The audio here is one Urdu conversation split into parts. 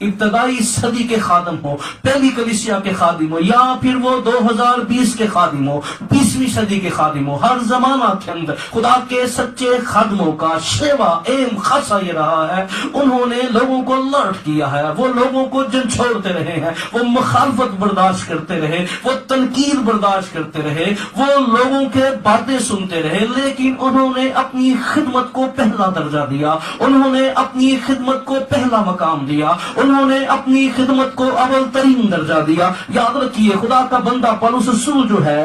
ابتدائی صدی کے خادم ہو، پہلی کلیسیا کے خادم ہو، یا پھر وہ 2020 کے خادم ہو، 20ویں صدی کے خادم ہو، ہر زمانہ کے اندر خدا کے سچے خادموں کا شیوا ایم خاصا یہ رہا ہے، انہوں نے لوگوں کو لرٹ کیا ہے، وہ لوگوں کو جھنجھوڑتے رہے ہیں، وہ مخالفت برداشت کرتے رہے، وہ تنقید برداشت کرتے رہے، وہ لوگوں کے باتیں سنتے رہے، لیکن انہوں نے اپنی خدمت کو پہلا درجہ دیا، انہوں نے اپنی خدمت کو پہلا مقام دیا، انہوں نے اپنی خدمت کو اول ترین درجہ دیا۔ یاد رکھیے خدا کا بندہ پولس رسول جو ہے،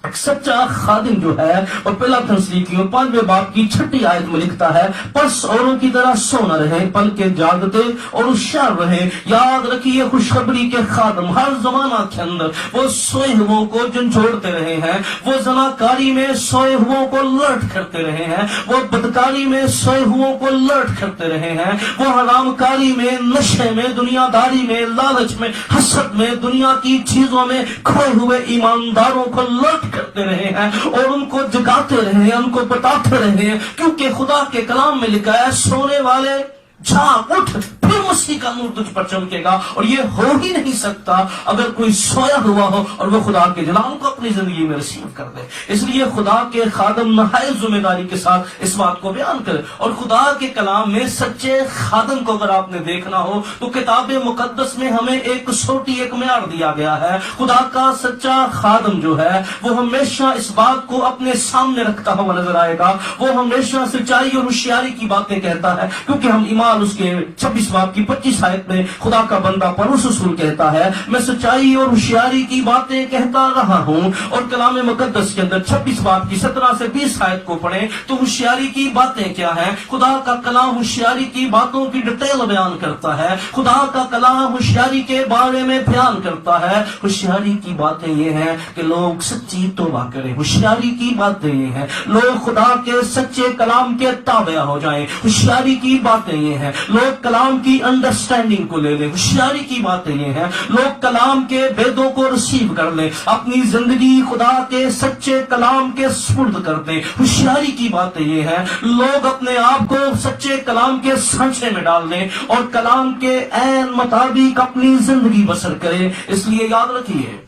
ایک سچا خادم جو ہے، اور پہلا تسلونیکیوں 5ویں باب کی 6 آیت میں لکھتا ہے، پس اوروں کی طرح سو نہ رہے بلکہ جاگتے اور ہوشیار رہے۔ یاد رکھیے خوشخبری کے خادم ہر زمانہ کے اندر وہ سوئے ہوئوں کو جھنجھوڑتے رہے ہیں، وہ زناکاری میں سوئے ہوئوں کو لرٹ کرتے رہے ہیں، وہ بدکاری میں سوئے ہوئوں کو لرٹ کرتے رہے ہیں، وہ حرام کاری میں، نشے میں، دنیا داری میں، لالچ میں، حسد میں، دنیا کی چیزوں میں کھوئے ہوئے ایمانداروں کو لرٹ کرتے رہے ہیں اور ان کو جگاتے رہے ہیں، ان کو بتاتے رہے ہیں، کیونکہ خدا کے کلام میں لکھا ہے سونے والے جاگ اٹھ، پھر مسیح کا نور تجھ پر چمکے گا۔ اور یہ ہو ہی نہیں سکتا اگر کوئی سویا ہوا ہو اور وہ خدا کے جلال کو اپنی زندگی میں رسیو کر دے۔ اس لیے خدا کے خادم نہایت ذمہ داری کے ساتھ اس بات کو بیان کرے، اور خدا کے کلام میں سچے خادم کو اگر آپ نے دیکھنا ہو تو کتاب مقدس میں ہمیں ایک کسوٹی، ایک معیار دیا گیا ہے۔ خدا کا سچا خادم جو ہے وہ ہمیشہ اس بات کو اپنے سامنے رکھتا ہوا نظر آئے گا، وہ ہمیشہ سچائی اور ہوشیاری کی باتیں کہتا ہے، کیونکہ ہم ایمان اس کے 26 باب کی 25 آیت میں خدا کا بندہ پولس رسول کہتا ہے، میں سچائی اور ہوشیاری کی باتیں کہتا رہا ہوں۔ اور کلام مقدس کے اندر 26 باب کی 17 سے 20 آیت کو پڑھیں تو ہوشیاری کی باتیں کیا ہیں؟ خدا کا کلام ہوشیاری کی باتوں کی ڈیٹیل بیان کرتا ہے، خدا کا کلام ہوشیاری کے بارے میں بیان کرتا ہے۔ ہوشیاری کی باتیں یہ ہیں کہ لوگ سچی توبہ کریں، ہوشیاری کی باتیں یہ ہیں لوگ خدا کے سچے کلام کے تابع ہو جائیں، ہوشیاری کی باتیں یہ ہیں لوگ کلام کی انڈرسٹینڈنگ کو لے لیں، ہوشیاری کی باتیں یہ ہیں لوگ کلام کے بیدوں کو ریسیو کر لیں، اپنی زندگی خدا کے سچے کلام کے سپرد کر دیں۔ ہوشیاری کی باتیں یہ ہیں لوگ اپنے آپ کو سچے کلام کے سانچے میں ڈال دیں اور کلام کے عین مطابق اپنی زندگی بسر کریں۔ اس لیے یاد رکھیے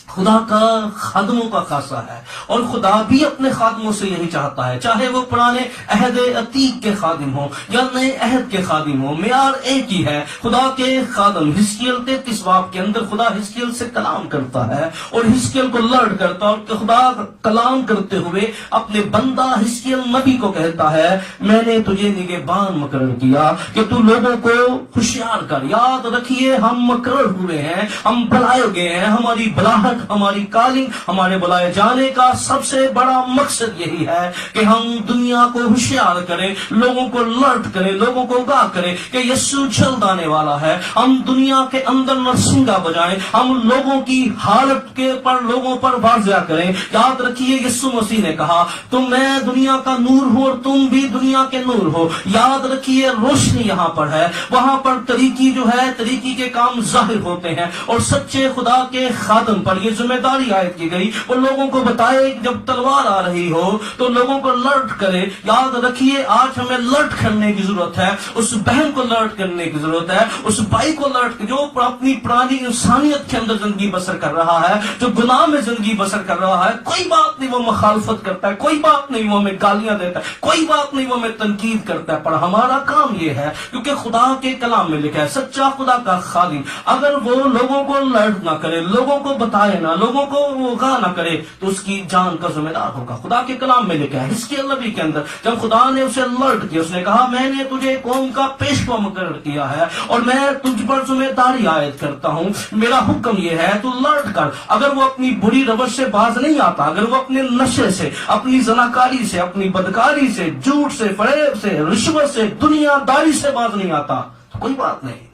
خدا کا خادموں کا خاصہ ہے، اور خدا بھی اپنے خادموں سے یہی چاہتا ہے، چاہے وہ پرانے عہد عتیق کے خادم ہوں یا نئے عہد کے خادم ہوں، معیار ایک ہی ہے۔ خدا کے خادم حزقیل 33 باب کے اندر خدا حزقیل سے کلام کرتا ہے اور حزقیل کو لرٹ کرتا ہے، اور خدا کلام کرتے ہوئے اپنے بندہ حزقیل نبی کو کہتا ہے، میں نے تجھے نگہبان مقرر کیا کہ تو لوگوں کو ہوشیار کر۔ یاد رکھیے ہم مقرر ہوئے ہیں، ہم بلائے گئے ہیں، ہماری بلاہٹ، ہماری کالنگ، ہمارے بلائے جانے کا سب سے بڑا مقصد یہی ہے کہ ہم دنیا کو ہوشیار کریں، لوگوں کو لرٹ کریں، لوگوں کو آگاہ کریں کہ یسوع جلد آنے والا ہے۔ ہم دنیا کے اندر نرسنگا بجائیں، ہم لوگوں کی حالت کے پر لوگوں پر واضح کریں۔ یاد رکھیے یسوع مسیح نے کہا تو میں دنیا کا نور ہوں اور تم بھی دنیا کے نور ہو۔ یاد رکھیے روشنی یہاں پر ہے، وہاں پر طریقی جو ہے، طریقی کے کام ظاہر ہوتے ہیں، اور سچے خدا کے خادم پر یہ ذمہ داری عائد کی گئی وہ لوگوں کو بتائے کہ جب تلوار آ رہی ہو تو لوگوں کو لرٹ کرے۔ یاد رکھیے آج ہمیں لرٹ کرنے کی ضرورت ہے، اس بہن کو لرٹ کرنے کی ضرورت ہے، اس بھائی کو لرٹ جو اپنی پرانی انسانیت کے اندر زندگی بسر کر رہا ہے، جو گناہ میں زندگی بسر کر رہا ہے۔ کوئی بات نہیں وہ مخالفت کرتا ہے، کوئی بات نہیں وہ ہمیں گالیاں دیتا ہے، کوئی بات نہیں وہ ہمیں تنقید کرتا ہے، پر ہمارا کام یہ ہے کیونکہ خدا کے کلام میں لکھا ہے سچا خدا کا خادم اگر وہ لوگوں کو لرٹ نہ کرے، لوگوں کو بتائے نہ، لوگوں کو غا نہ کرے تو اس کی جان کا ذمہ دار ہوگا۔ خدا کے کلام میں لکھا ہے حزقیل نبی کے اندر جب خدا نے اسے لرٹ کیا، اس نے کہا میں نے تجھے قوم کا پیشوا مقرر کیا ہے اور میں تجھ پر ذمہ داری عائد کرتا ہوں، میرا حکم یہ ہے تو لرٹ کر۔ اگر وہ اپنی بری روش سے باز نہیں آتا، اگر وہ اپنے نشے سے، اپنی زناکاری سے، اپنی بدکاری سے، جھوٹ سے، فریب سے، رشوت سے، دنیا داری سے باز نہیں آتا تو کوئی بات نہیں،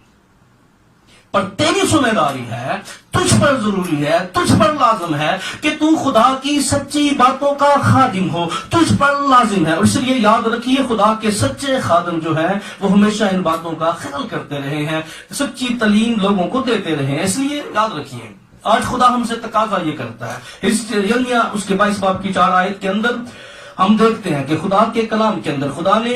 پر تیری ذمہ داری ہے، تجھ پر ضروری ہے، تجھ پر لازم ہے کہ تو خدا کی سچی باتوں کا خادم ہو، تجھ پر لازم ہے۔ اور اس لیے یاد رکھیے خدا کے سچے خادم جو ہیں وہ ہمیشہ ان باتوں کا خیال کرتے رہے ہیں، سچی تعلیم لوگوں کو دیتے رہے ہیں۔ اس لیے یاد رکھیے آج خدا ہم سے تقاضا یہ کرتا ہے، یرمیا اس کے 22 باب کی 4 آیت کے اندر ہم دیکھتے ہیں کہ خدا کے کلام کے اندر خدا نے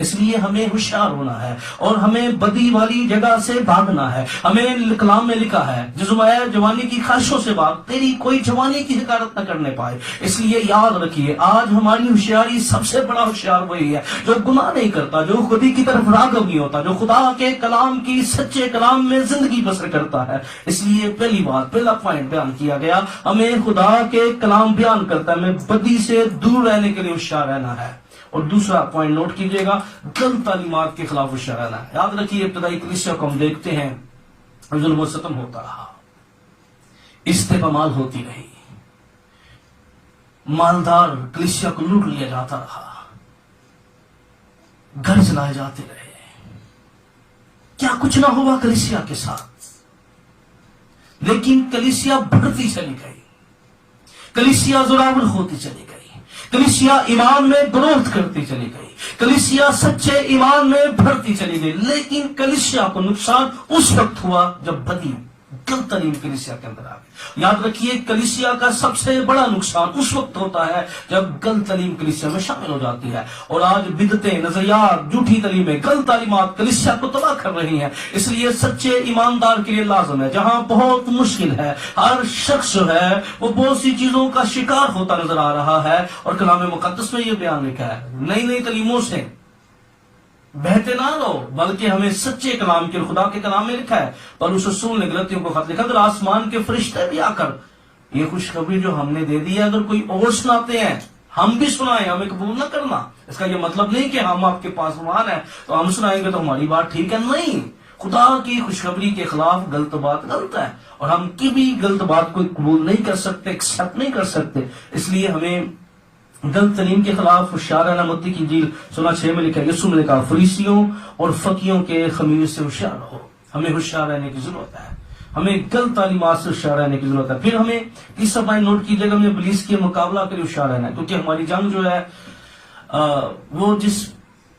اس لیے ہمیں ہوشیار ہونا ہے اور ہمیں بدی والی جگہ سے بھاگنا ہے. ہمیں کلام میں لکھا ہے جوانی کی خواہشوں سے بھاگ، تیری کوئی جوانی کی حقارت نہ کرنے پائے. اس لیے یاد رکھیے آج ہماری ہوشیاری سب سے بڑا ہوشیار وہی ہے جو گناہ نہیں کرتا، جو خودی کی طرف راغب نہیں ہوتا، جو خدا کے کلام کی سچے کلام میں زندگی بسر کرتا ہے. اس لیے پہلا پوائنٹ بیان کیا گیا، ہمیں خدا کے کلام بیان کرتا ہے، ہمیں بدی سے دور رہنے کے لیے ہوشیار رہنا ہے. اور دوسرا پوائنٹ نوٹ کیجئے گا، غلط تعلیمات کے خلاف ہوشیار رہنا ہے. یاد رکھیے ابتدائی کلیسیا کو ہم دیکھتے ہیں ظلم و ستم ہوتا رہا، استعمال ہوتی رہی، مالدار کلیسیا کو لوٹ لیا جاتا رہا، گھر جلائے جاتے رہے. کیا کچھ نہ ہوا کلیسیا کے ساتھ، لیکن کلیسیا بڑھتی چلی گئی، کلیسیا زوراور ہوتی چلی گئی، کلیسیا ایمان میں گروتھ کرتی چلی گئی، کلیسیا سچے ایمان میں بڑھتی چلی گئی. لیکن کلیسیا کو نقصان اس وقت ہوا جب بدی غلط تعلیم کلیسیا کے اندر آ گئی. یاد رکھیے کلیسیا کا سب سے بڑا نقصان اس وقت ہوتا ہے جب غلط تعلیم کلیسیا میں شامل ہو جاتی ہے. اور آج بدعتیں، نظریات، جھوٹی تعلیمیں، غلط تعلیمات کلیسیا کو تباہ کر رہی ہیں. اس لیے سچے ایماندار کے لیے لازم ہے، جہاں بہت مشکل ہے، ہر شخص جو ہے وہ بہت سی چیزوں کا شکار ہوتا نظر آ رہا ہے. اور کلام مقدس میں یہ بیان لکھا ہے، نئی تعلیموں سے بہتے نہ رہو، بلکہ ہمیں سچے کلام کے، خدا کے کلام میں لکھا ہے پولس رسول نے غلطیوں کو خط لکھا، اگر آسمان کے فرشتے بھی آ کر یہ خوشخبری جو ہم نے دے دی ہے اگر کوئی اور سناتے ہیں، ہم بھی سنائیں، ہمیں قبول نہ کرنا. اس کا یہ مطلب نہیں کہ ہم آپ کے پاس مان ہیں تو ہم سنائیں گے تو ہماری بات ٹھیک ہے، نہیں. خدا کی خوشخبری کے خلاف غلط بات غلط ہے، اور ہم کی بھی غلط بات کو قبول نہیں کر سکتے، ایکسپٹ نہیں کر سکتے. اس لیے ہمیں غلط تعلیم کے خلاف ہوشیار رہنا. متی کی انجیل 16:6 میں لکھا ہے، یسوع نے کہا فریسیوں اور فقیوں کے خمیر سے ہوشیار رہو. ہمیں ہوشیار رہنے کی ضرورت ہے، ہمیں غلط تعلیمات سے ہوشیار رہنے کی ضرورت ہے. پھر ہمیں تیسرا پوائنٹ نوٹ کیجیے گا، ہمیں ابلیس کے مقابلہ کے لیے ہوشیار رہنا ہے، کیونکہ ہماری جنگ جو ہے وہ جس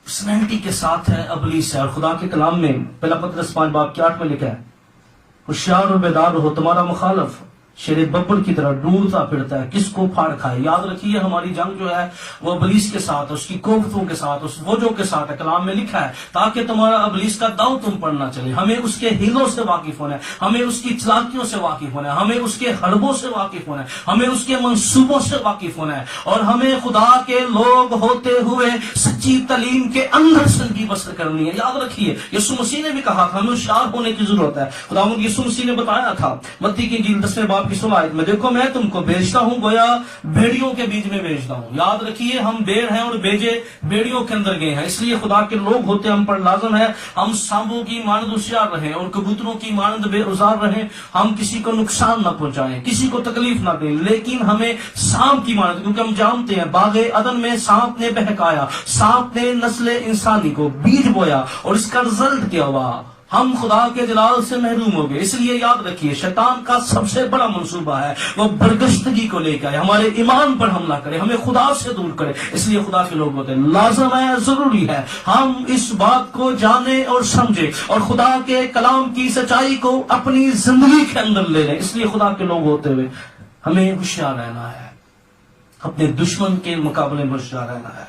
پرسنالٹی کے ساتھ ہے ابلیس ہے. اور خدا کے کلام میں پہلا پترس 5:8 میں لکھا ہے، ہوشیار اور بیدار رہو، تمہارا مخالف شیر ببر کی طرح ڈھونڈتا پھرتا ہے کس کو پھاڑ کھائے. یاد رکھیے ہماری جنگ جو ہے وہ ابلیس کے ساتھ، اس کی قوتوں کے ساتھ، اس وجوں کے ساتھ ہے. کلام میں لکھا ہے تاکہ تمہارا ابلیس کا داؤ تم پر نہ چلے. ہمیں اس کے ہیلوں سے واقف ہونا ہے، ہمیں اس کی چلاکیوں سے واقف ہونا ہے، ہمیں اس کے حربوں سے واقف ہونا ہے، ہمیں اس کے منصوبوں سے واقف ہونا ہے. اور ہمیں خدا کے لوگ ہوتے ہوئے سچی تعلیم کے اندر زندگی بسر کرنی ہے. یاد رکھیے یسوع مسیح نے بھی کہا تھا ہمیں ہوشیار ہونے کی ضرورت ہے. خداوند یسوع مسیح نے بتایا تھا متی کی انجیل 10 باب کی 16 آیت میں، دیکھو میں تم کو بھیجتا ہوں گویا بھیڑیوں کے بیچ میں بھیجتا ہوں. یاد رکھیے ہم بھیڑ ہیں اور بیجے بھیڑیوں کے اندر گئے ہیں. اس لیے خدا کے لوگ ہوتے ہم پر لازم ہے ہم سانبوں کی مانند ہوشیار رہیں اور کبوتروں کی مانند بے اوزار رہیں. ہم کسی کو نقصان نہ پہنچائیں، کسی کو تکلیف نہ دیں، لیکن ہمیں سانپ کی مانند، کیونکہ ہم جانتے ہیں باغ عدن میں سانپ نے بہکایا، سانپ نے نسل انسانی کو بیج بویا، اور اس کا رزلٹ کیا ہوا؟ ہم خدا کے جلال سے محروم ہو گئے. اس لیے یاد رکھیے شیطان کا سب سے بڑا منصوبہ ہے وہ برگشتگی کو لے کے آئے، ہمارے ایمان پر حملہ کرے، ہمیں خدا سے دور کرے. اس لیے خدا کے لوگ ہوتے ہیں لازم ہے، ضروری ہے ہم اس بات کو جانیں اور سمجھیں اور خدا کے کلام کی سچائی کو اپنی زندگی کے اندر لے لیں. اس لیے خدا کے لوگ ہوتے ہوئے ہمیں ہوشیار رہنا ہے، اپنے دشمن کے مقابلے میں ہوشیار رہنا ہے.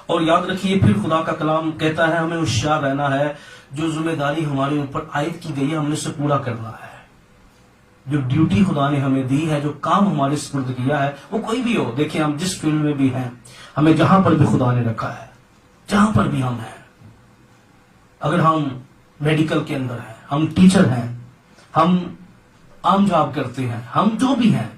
اور یاد رکھیے پھر خدا کا کلام کہتا ہے ہمیں ہوشیار رہنا ہے، جو ذمہ داری ہمارے اوپر عائد کی گئی ہے ہم نے اسے پورا کرنا ہے. جو ڈیوٹی خدا نے ہمیں دی ہے، جو کام ہمارے سپرد کیا ہے، وہ کوئی بھی ہو. دیکھیں ہم جس فیلڈ میں بھی ہیں، ہمیں جہاں پر بھی خدا نے رکھا ہے، جہاں پر بھی ہم ہیں، اگر ہم میڈیکل کے اندر ہیں، ہم ٹیچر ہیں، ہم عام جاب کرتے ہیں، ہم جو بھی ہیں،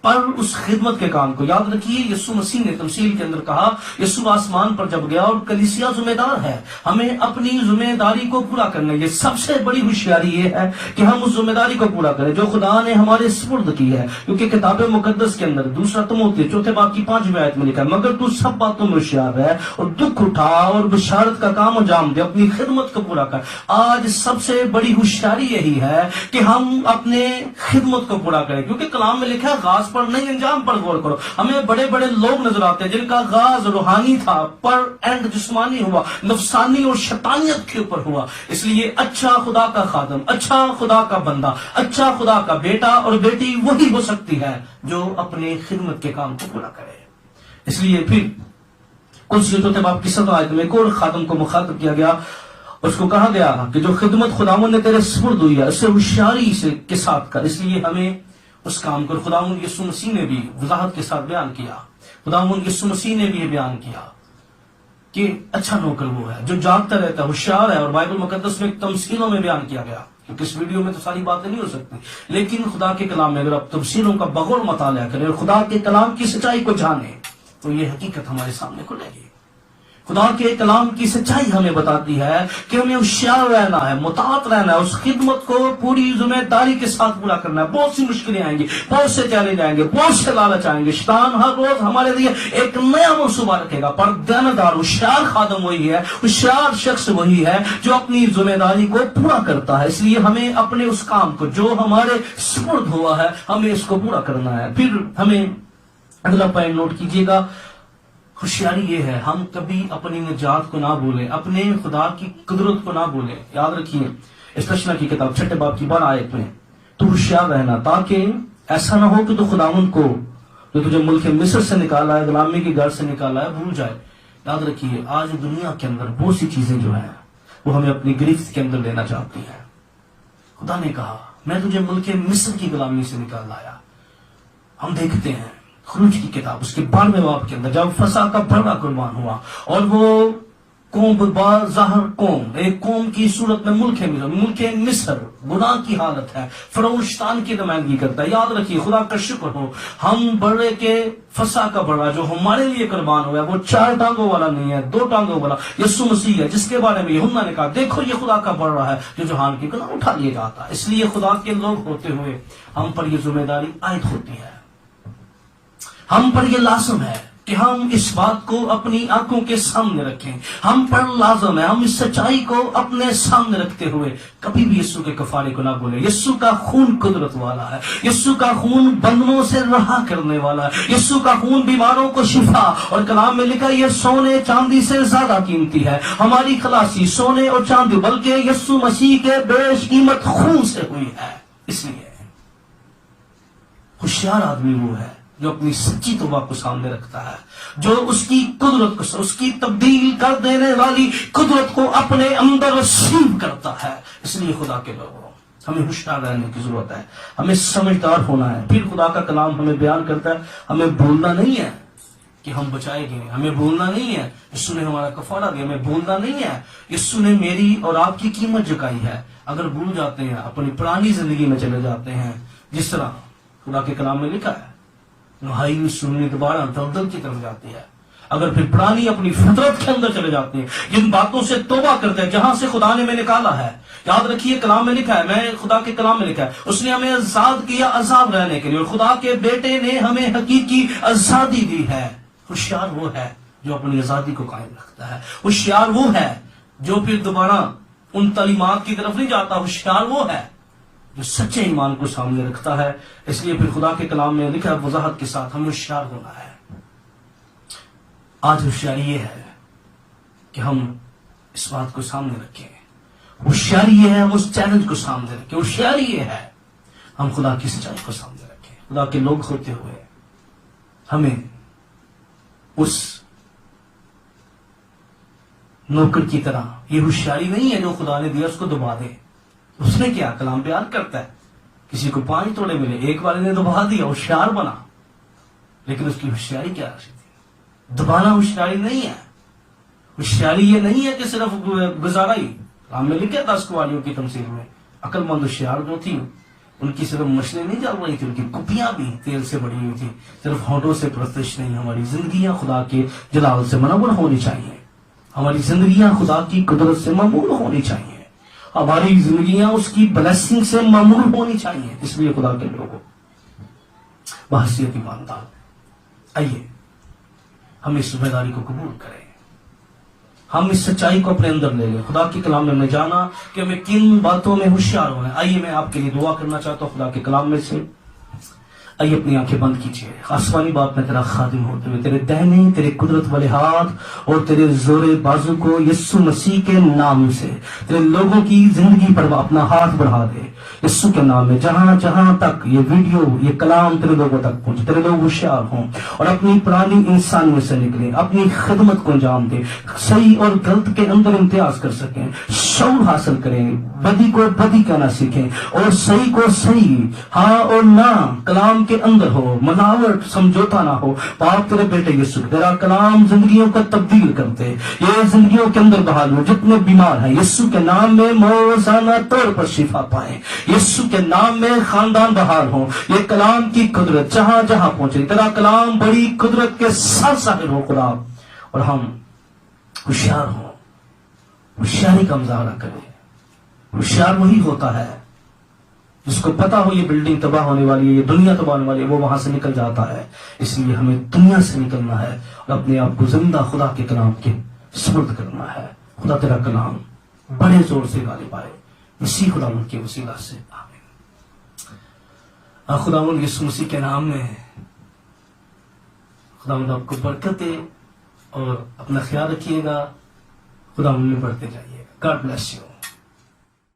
پر اس خدمت کے کام کو یاد رکھیے. یسوع مسیح نے تمثیل کے اندر کہا یسوع آسمان پر جب گیا اور کلیسیا ذمہ دار ہے، ہمیں اپنی ذمہ داری کو پورا کرنا ہے. یہ سب سے بڑی ہوشیاری یہ ہے کہ ہم اس ذمہ داری کو پورا کریں جو خدا نے ہمارے سپرد کی ہے. کیونکہ کتاب مقدس کے اندر 2 تموتی 4 باب کی 5 آیت میں لکھا ہے مگر تو سب باتوں میں ہوشیار رہ اور دکھ اٹھا اور بشارت کا کام انجام دے، اپنی خدمت کو پورا کر. آج سب سے بڑی ہوشیاری یہی ہے کہ ہم اپنے خدمت کو پورا کریں، کیونکہ کلام میں لکھا ہے غاز پر نہیں انجام پر غور کرو. ہمیں بڑے بڑے لوگ نظر آتے ہیں جن کا غاز روحانی تھا پر اینڈ جسمانی ہوا، نفسانی اور شیطانیت کے اوپر ہوا. اس لیے اچھا خدا کا خادم، اچھا خدا کا بندہ، اچھا خدا کا بیٹا اور بیٹی وہی ہو سکتی ہے جو اپنے خدمت کے کام کو پورا کرے. اس لیے پھر کل سیرت باب کی 7 آیت میں ایک اور خادم کو مخاطب کیا گیا. اس کو کہا گیا کہ جو خدمت خداوند نے تیرے سپرد ہوئی ہے اسے ہوشیاری کے ساتھ کر. اس لیے ہمیں اس کام کو خداوند یسوع مسیح نے بھی وضاحت کے ساتھ بیان کیا. خداوند یسوع مسیح نے بھی یہ بیان کیا کہ اچھا نوکر وہ ہے جو جاگتا رہتا ہے، ہوشیار ہے. اور بائبل مقدس میں تمثیلوں میں بیان کیا گیا، کیونکہ اس ویڈیو میں تو ساری باتیں نہیں ہو سکتی، لیکن خدا کے کلام میں اگر آپ تمثیلوں کا بغور مطالعہ کریں اور خدا کے کلام کی سچائی کو جانیں تو یہ حقیقت ہمارے سامنے کھلے گی. خدا کے کلام کی سچائی ہمیں بتاتی ہے کہ ہمیں ہوشیار رہنا ہے، مطاعت رہنا ہے، اس خدمت کو پوری ذمہ داری کے ساتھ پورا کرنا ہے. بہت سی مشکلیں آئیں گی، بہت سے چیلنج آئیں گے، بہت سے لالچ آئیں گے. شیطان ہر روز ہمارے لیے ایک نیا منصوبہ رکھے گا، پر دیندار ہوشیار خادم وہی ہے، ہوشیار شخص وہی ہے جو اپنی ذمہ داری کو پورا کرتا ہے. اس لیے ہمیں اپنے اس کام کو جو ہمارے سپرد ہوا ہے ہمیں اس کو پورا کرنا ہے. پھر ہمیں اگلا پوائنٹ نوٹ کیجیے گا. ہوشیاری یہ ہے ہم کبھی اپنی نجات کو نہ بھولیں، اپنے خدا کی قدرت کو نہ بھولیں. یاد رکھیے استشنا کی کتاب 6 باب کی 12 آیت میں تو ہوشیار رہنا تاکہ ایسا نہ ہو کہ تو خداوند کو جو تجھے ملک مصر سے نکالا ہے، غلامی کی گھر سے نکالا ہے، بھول جائے. یاد رکھیے آج دنیا کے اندر بہت سی چیزیں جو ہیں وہ ہمیں اپنی گرفت کے اندر لینا چاہتی ہیں. خدا نے کہا میں تجھے ملک مصر کی غلامی سے نکال لایا. ہم دیکھتے ہیں خروج کی کتاب اس کے 12ویں باب کے اندر جب فسح کا بڑا قربان ہوا اور وہ قوم بظاہر قوم ایک قوم کی صورت میں ملک مصر گناہ کی حالت ہے، فرعون شیطان کی نمائندگی کرتا ہے. یاد رکھیے خدا کا شکر ہو ہم بڑے کے فسح کا بڑا جو ہمارے لیے قربان ہوا ہے وہ 4 ٹانگوں والا نہیں ہے، 2 ٹانگوں والا یسوع مسیح ہے، جس کے بارے میں یوحنا نے کہا دیکھو یہ خدا کا بڑا ہے جو جہان کی گناہ اٹھا لیا جاتا ہے. اس لیے خدا کے لوگ ہوتے ہوئے ہم پر یہ ذمہ داری عائد ہوتی ہے، ہم پر یہ لازم ہے کہ ہم اس بات کو اپنی آنکھوں کے سامنے رکھیں. ہم پر لازم ہے ہم اس سچائی کو اپنے سامنے رکھتے ہوئے کبھی بھی یسوع کے کفارے کو نہ بھولیں. یسوع کا خون قدرت والا ہے، یسوع کا خون بندنوں سے رہا کرنے والا ہے، یسوع کا خون بیماروں کو شفا، اور کلام میں لکھا یہ سونے چاندی سے زیادہ قیمتی ہے. ہماری خلاصی سونے اور چاندی بلکہ یسوع مسیح کے بیش قیمت خون سے ہوئی ہے. اس لیے ہوشیار آدمی وہ ہے جو اپنی سچی توبہ کو سامنے رکھتا ہے، جو اس کی قدرت کو، اس کی تبدیل کر دینے والی قدرت کو اپنے اندر رسیو کرتا ہے. اس لیے خدا کے لوگوں ہمیں ہوشیار رہنے کی ضرورت ہے، ہمیں سمجھدار ہونا ہے. پھر خدا کا کلام ہمیں بیان کرتا ہے ہمیں بھولنا نہیں ہے کہ ہم بچائے گئے، ہمیں بھولنا نہیں ہے یسوع نے ہمارا کفارہ دیا، ہمیں بھولنا نہیں ہے یسوع نے میری اور آپ کی قیمت چکائی ہے. اگر بھول جاتے ہیں اپنی پرانی زندگی میں چلے جاتے ہیں، جس طرح خدا کے کلام میں لکھا ہے نہائی سننے دوبارہ دلدل کی طرف جاتی ہے. اگر پھر پرانی اپنی فطرت کے اندر چلے جاتے ہیں، جن باتوں سے توبہ کرتے ہیں جہاں سے خدا نے ہمیں نکالا ہے. یاد رکھیے کلام میں لکھا ہے، میں خدا کے کلام میں لکھا ہے اس نے ہمیں آزاد کیا آزاد رہنے کے لیے، اور خدا کے بیٹے نے ہمیں حقیقی آزادی دی ہے. ہوشیار وہ ہے جو اپنی آزادی کو قائم رکھتا ہے. ہوشیار وہ ہے جو پھر دوبارہ ان تعلیمات کی طرف نہیں جاتا. ہوشیار وہ ہے جو سچے ایمان کو سامنے رکھتا ہے. اس لیے پھر خدا کے کلام میں لکھا وضاحت کے ساتھ ہمیں ہوشیار ہونا ہے. آج ہوشیاری یہ ہے کہ ہم اس بات کو سامنے رکھیں، ہوشیاری یہ ہے ہم اس چیلنج کو سامنے رکھیں، ہوشیاری یہ ہے ہم خدا کی سچائی کو سامنے رکھیں. خدا کے لوگ ہوتے ہوئے ہمیں اس نوکر کی طرح یہ ہوشیاری نہیں ہے جو خدا نے دیا اس کو دبا دے. اس نے کیا کلام بیان کرتا ہے کسی کو 5 توڑے ملے، ایک والے نے دبا دیا، ہوشیار بنا. لیکن اس کی ہوشیاری کیا رہی تھی؟ دبانا ہوشیاری نہیں ہے. ہوشیاری یہ نہیں ہے کہ صرف گزارا ہی. کلام میں لکھا 10 کوالیوں کی تمثیل میں عقل مند ہوشیار جو تھی ان کی صرف مشلیں نہیں جل رہی تھی، ان کی کپیاں بھی تیل سے بڑی ہوئی تھی. صرف ہونٹوں سے پرستش نہیں، ہماری زندگیاں خدا کے جلال سے منور ہونی چاہیے، ہماری زندگیاں خدا کی قدرت سے معمور ہونی چاہیے، ہماری زندگیاں اس کی بلیسنگ سے معمور ہونی چاہیے. اس لیے خدا کے لوگوں بحثیت ایماندار آئیے ہم اس ذمہ داری کو قبول کریں، ہم اس سچائی کو اپنے اندر لے لیں. خدا کے کلام میں ہم نے جانا کہ ہمیں کن باتوں میں ہوشیار ہونا ہے. آئیے میں آپ کے لیے دعا کرنا چاہتا ہوں. خدا کے کلام میں سے آئیے اپنی آنکھیں بند کیجیے. آسمانی باپ میں تیرا خادم ہوتے ہوئے تیرے دہنے تیرے قدرت والے ہاتھ اور تیرے زور بازو کو یسوع مسیح کے نام سے تیرے لوگوں کی زندگی پر اپنا ہاتھ بڑھا دے. یسوع کے نام میں جہاں جہاں تک یہ ویڈیو یہ کلام تیرے لوگوں تک پہنچے تیرے لوگ ہوشیار ہوں اور اپنی پرانی انسانیت سے نکلیں, اپنی خدمت کو انجام دیں, صحیح اور غلط کے اندر امتیاز کر سکیں, شعور حاصل کریں, بدی کو بدی کہنا سیکھیں اور صحیح کو صحیح, ہاں اور نہ کلام کے اندر ہو, ملاوٹ سمجھوتا نہ ہو. باپ تیرے بیٹے یسوع تیرا کلام زندگیوں کو تبدیل کرتے, یہ زندگیوں کے اندر بحال ہو. جتنے بیمار ہیں یسوع کے نام میں موزانہ طور پر شفا پائیں, یسوع کے نام میں خاندان بحال ہوں. یہ کلام کی قدرت جہاں جہاں پہنچے, تیرا کلام بڑی قدرت کے ساتھ ظاہر ہو خدا, اور ہم ہوشیار ہوں. ہوشیاری کا مظاہرہ کریں. ہوشیار وہی ہوتا ہے جس کو پتا ہو یہ بلڈنگ تباہ ہونے والی ہے, یہ دنیا تباہ ہونے والی ہے, وہ وہاں سے نکل جاتا ہے. اس لیے ہمیں دنیا سے نکلنا ہے اور اپنے آپ کو زندہ خدا کے کلام کے سپرد کرنا ہے. خدا تیرا کلام بڑے زور سے غالب آئے مسیح خدا ان کے وسیلہ سے, آمین. خدا یسوع مسیح کے نام میں خدا آپ کو برکت دے اور اپنا خیال رکھیے گا. خدا میں بڑھتے جائیے گا. God bless you.